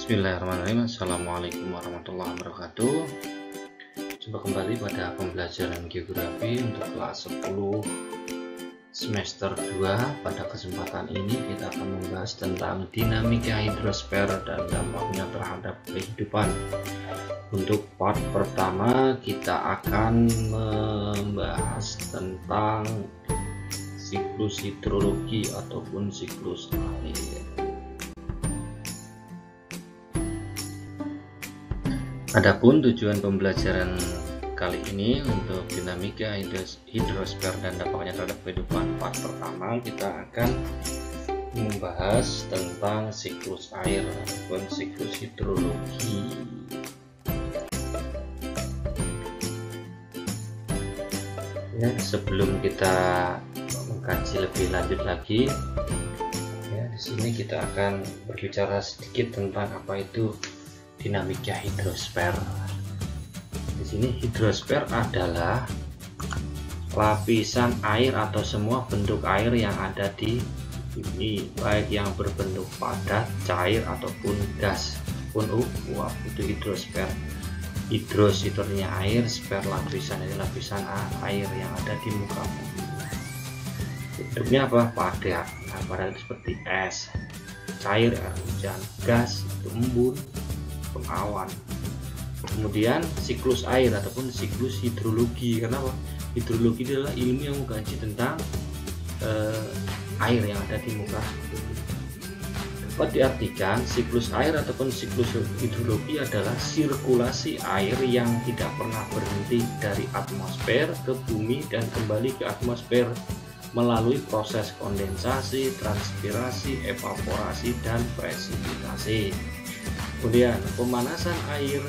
Bismillahirrahmanirrahim. Assalamualaikum warahmatullahi wabarakatuh. Jumpa kembali pada pembelajaran geografi untuk kelas 10 semester 2. Pada kesempatan ini kita akan membahas tentang dinamika hidrosfer dan dampaknya terhadap kehidupan. Untuk part pertama kita akan membahas tentang siklus hidrologi ataupun siklus air. Adapun tujuan pembelajaran kali ini untuk dinamika hidrosfer dan dampaknya terhadap kehidupan, part pertama kita akan membahas tentang siklus air ataupun siklus hidrologi. Ya, sebelum kita mengkaji lebih lanjut lagi, ya, di sini kita akan berbicara sedikit tentang apa itu dinamika hidrosfer. Di sini hidrosfer adalah lapisan air atau semua bentuk air yang ada di bumi, baik yang berbentuk padat, cair ataupun gas pun uap, itu hidrosfer. Hidros itu artinya air, sfer lapisan ini lapisan air yang ada di muka bumi. Bentuknya apa? Padat. Nah, padat seperti es, cair air hujan, gas itu embun, awan. Kemudian siklus air ataupun siklus hidrologi. Kenapa? Hidrologi adalah ilmu yang mengkaji tentang air yang ada di muka bumi. Dapat diartikan siklus air ataupun siklus hidrologi adalah sirkulasi air yang tidak pernah berhenti dari atmosfer ke bumi dan kembali ke atmosfer melalui proses kondensasi, transpirasi, evaporasi, dan presipitasi. Kemudian pemanasan air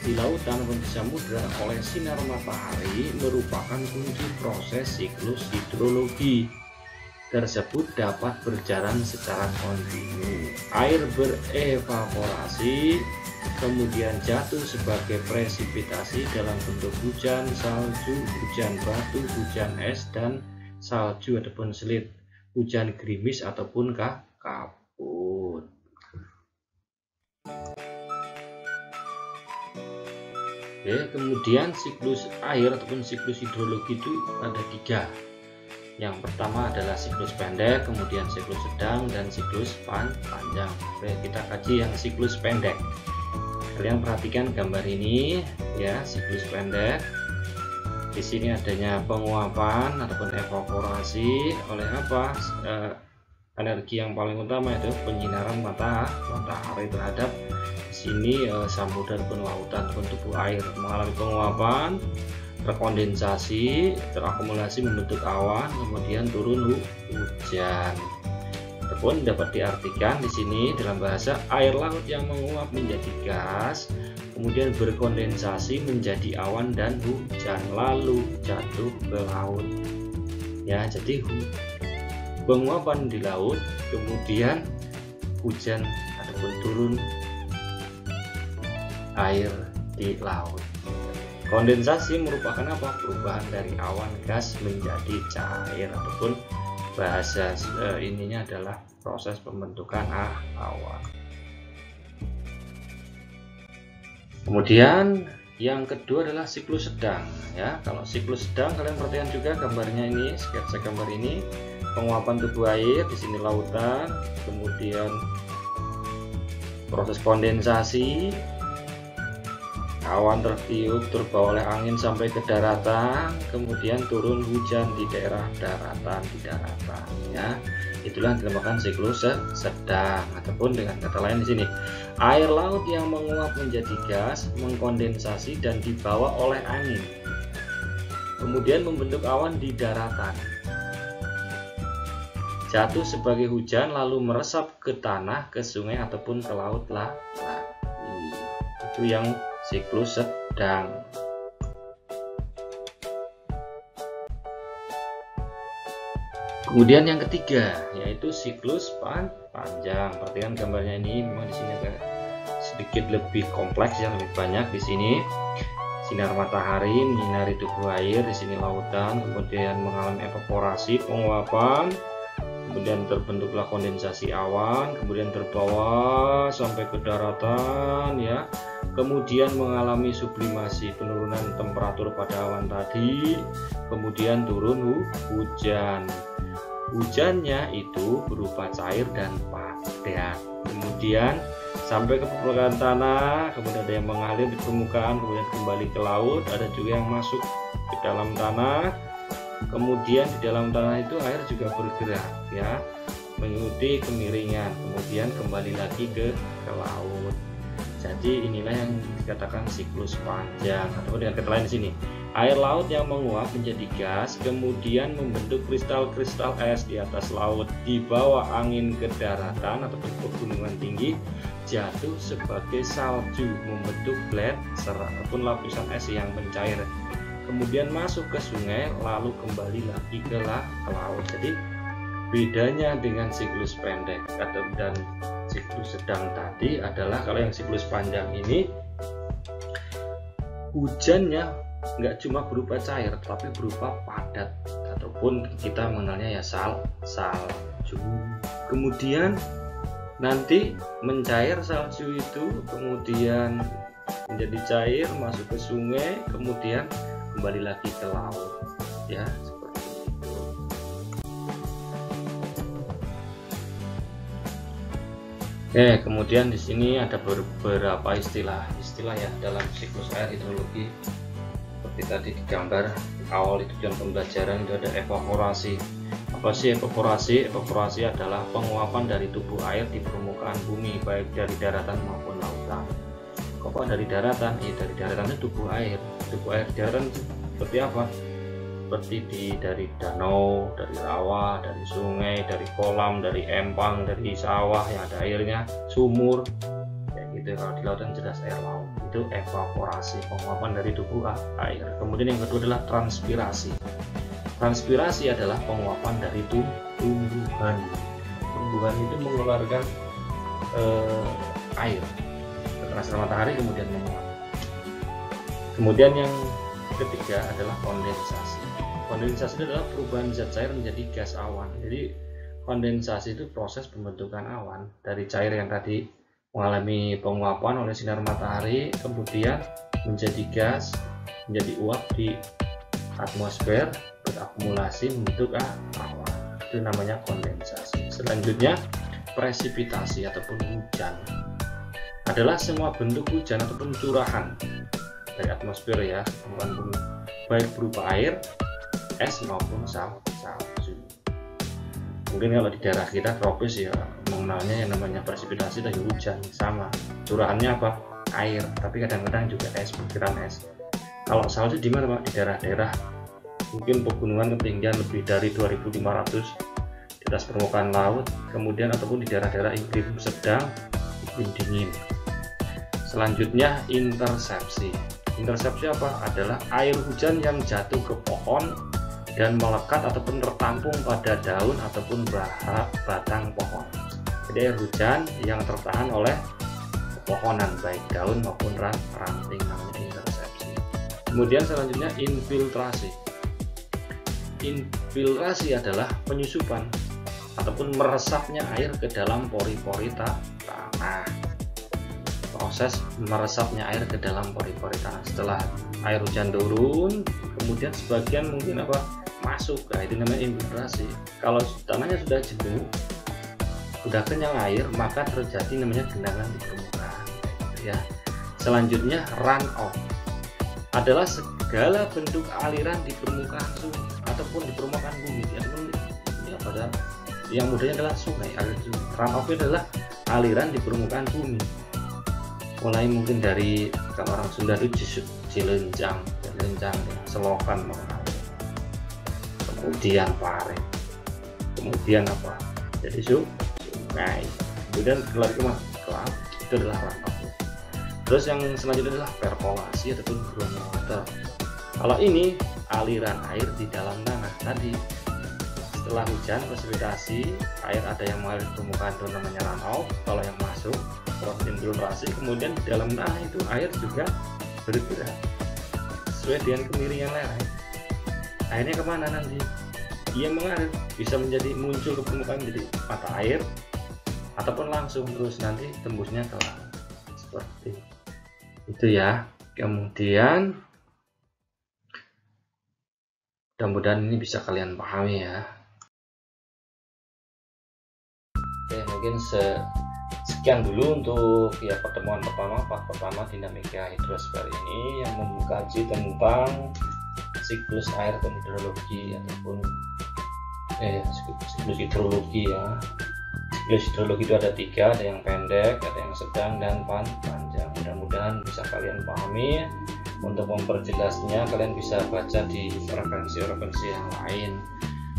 di lautan dan di samudra oleh sinar matahari merupakan kunci proses siklus hidrologi tersebut dapat berjalan secara kontinu. Air berevaporasi kemudian jatuh sebagai presipitasi dalam bentuk hujan, salju, hujan batu, hujan es dan salju ataupun selit, hujan gerimis ataupun kabut. Oke, kemudian siklus air ataupun siklus hidrologi itu ada 3. Yang pertama adalah siklus pendek, kemudian siklus sedang, dan siklus panjang. Oke, kita kaji yang siklus pendek. Kalian perhatikan gambar ini ya, siklus pendek. Di sini adanya penguapan ataupun evaporasi oleh apa? Energi yang paling utama itu penyinaran matahari terhadap sini samudra dan lautan ataupun tubuh air mengalami penguapan, terkondensasi, terakumulasi membentuk awan, kemudian turun hujan. Ataupun dapat diartikan di sini dalam bahasa air laut yang menguap menjadi gas, kemudian berkondensasi menjadi awan dan hujan lalu jatuh ke laut. Ya, jadi penguapan di laut, kemudian hujan ataupun turun air di laut. Kondensasi merupakan apa? Perubahan dari awan gas menjadi cair ataupun bahasa ininya adalah proses pembentukan awan. Kemudian yang kedua adalah siklus sedang ya. Kalau siklus sedang kalian perhatikan juga gambarnya ini, sketsa gambar ini, penguapan tubuh air, di sini lautan, kemudian proses kondensasi, awan tertiup terbawa oleh angin sampai ke daratan, kemudian turun hujan di daerah daratan ya. Itulah yang dinamakan siklus sedang ataupun dengan kata lain di sini air laut yang menguap menjadi gas, mengkondensasi dan dibawa oleh angin, kemudian membentuk awan di daratan, jatuh sebagai hujan lalu meresap ke tanah, ke sungai ataupun ke laut lagi. Itu yang siklus sedang. Kemudian yang ketiga yaitu siklus panjang. Perhatikan gambarnya ini, memang di sini agak sedikit lebih kompleks ya, lebih banyak di sini. Sinar matahari menyinari tubuh air, di sini lautan, kemudian mengalami evaporasi, penguapan, kemudian terbentuklah kondensasi awan, kemudian terbawa sampai ke daratan ya, kemudian mengalami sublimasi, penurunan temperatur pada awan tadi, kemudian turun hujan. Hujannya itu berupa cair dan padat, kemudian sampai ke permukaan tanah, kemudian ada yang mengalir di permukaan, kemudian kembali ke laut, ada juga yang masuk ke dalam tanah. Kemudian di dalam tanah itu air juga bergerak ya, mengikuti kemiringan, kemudian kembali lagi ke laut. Jadi inilah yang dikatakan siklus panjang, atau dengan kata lain di sini, air laut yang menguap menjadi gas, kemudian membentuk kristal-kristal es di atas laut, dibawa angin ke daratan atau pegunungan tinggi, jatuh sebagai salju, membentuk flat ataupun lapisan es yang mencair, kemudian masuk ke sungai, lalu kembali lagi ke laut. Jadi bedanya dengan siklus pendek dan siklus sedang tadi adalah kalau yang siklus panjang ini hujannya nggak cuma berupa cair, tapi berupa padat, ataupun kita mengenalnya ya salju. Kemudian nanti mencair salju itu, kemudian menjadi cair, masuk ke sungai, kemudian kembali lagi ke laut ya, seperti itu. Oke, kemudian di sini ada beberapa istilah ya dalam siklus air hidrologi. Seperti tadi digambar awal tujuan pembelajaran itu ada evaporasi. Apa sih evaporasi? Evaporasi adalah penguapan dari tubuh air di permukaan bumi, baik dari daratan maupun lautan. Kok dari daratan? Dari daratan itu tubuh air. Tubuh air di daratan itu seperti apa? Seperti dari danau, dari rawa, dari sungai, dari kolam, dari empang, dari sawah yang ada airnya, sumur, kayak gitu. Kalau di lautan jelas air laut. Itu evaporasi, penguapan dari tubuh air. Kemudian yang kedua adalah transpirasi. Transpirasi adalah penguapan dari tumbuhan. Tumbuhan itu mengeluarkan air ke sinar matahari, kemudian menguap. Kemudian yang ketiga adalah kondensasi. Kondensasi itu adalah perubahan zat cair menjadi gas awan. Jadi kondensasi itu proses pembentukan awan dari cair yang tadi mengalami penguapan oleh sinar matahari, kemudian menjadi gas, menjadi uap di atmosfer, berakumulasi membentuk awan. Itu namanya kondensasi. Selanjutnya presipitasi ataupun hujan adalah semua bentuk hujan ataupun curahan dari atmosfer ya, permukaan bumi, baik berupa air, es maupun salju. Mungkin kalau di daerah kita tropis ya mengenalnya yang namanya presipitasi dari hujan, sama curahannya apa? Air, tapi kadang-kadang juga es, butiran es. Kalau salju di mana Pak? Di daerah-daerah mungkin pegunungan ketinggian lebih dari 2500 di atas permukaan laut, kemudian ataupun di daerah-daerah iklim sedang, iklim dingin. Selanjutnya intersepsi. Intersepsi apa? Adalah air hujan yang jatuh ke pohon dan melekat ataupun tertampung pada daun ataupun batang pohon. Jadi air hujan yang tertahan oleh pepohonan, baik daun maupun ranting, namanya intersepsi. Kemudian selanjutnya infiltrasi. Infiltrasi adalah penyusupan ataupun meresapnya air ke dalam pori-pori tanah. Proses meresapnya air ke dalam pori-pori tanah. Setelah air hujan turun, kemudian sebagian mungkin apa? Masuk. Nah, itu namanya infiltrasi. Kalau tanahnya sudah jenuh, sudah kenyang air, maka terjadi namanya genangan di permukaan ya. Selanjutnya runoff adalah segala bentuk aliran di permukaan sungai ataupun di permukaan bumi, ataupun ya, pada yang mudahnya adalah sungai. Runoff adalah aliran di permukaan bumi, mulai mungkin dari kalau orang Sunda itu cilencang, selokan, kemudian pare, kemudian apa? Jadi sungai, kemudian keluar ke laut, itu adalah runoff. Terus yang selanjutnya adalah perkolasi ataupun groundwater. Kalau ini aliran air di dalam tanah tadi. Setelah hujan, presipitasi, air ada yang mengalir ke permukaan itu namanya runoff. Kalau yang masuk proses infiltrasi, kemudian di dalam tanah itu air juga bergerak sesuai dengan kemiringan lereng. Airnya kemana nanti? dia mengalir, bisa menjadi muncul ke permukaan jadi mata air, ataupun langsung terus nanti tembusnya ke laut seperti itu ya. Kemudian mudah-mudahan ini bisa kalian pahami ya. Oke, mungkin sekian dulu untuk ya pertemuan pertama, part pertama dinamika hidrosfer ini yang mengkaji tentang siklus air atau hidrologi ataupun siklus hidrologi ya. Siklus hidrologi itu ada 3, ada yang pendek, ada yang sedang, dan panjang. Mudah-mudahan bisa kalian pahami. Untuk memperjelasnya kalian bisa baca di referensi-referensi yang lain.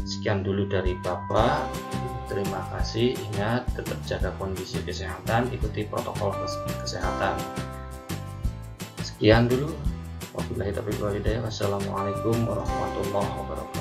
Sekian dulu dari Bapak. Terima kasih. Ingat, tetap jaga kondisi kesehatan, ikuti protokol kesehatan. Sekian dulu. Wabillahi taufiq wal hidayah. Wassalamualaikum warahmatullahi wabarakatuh.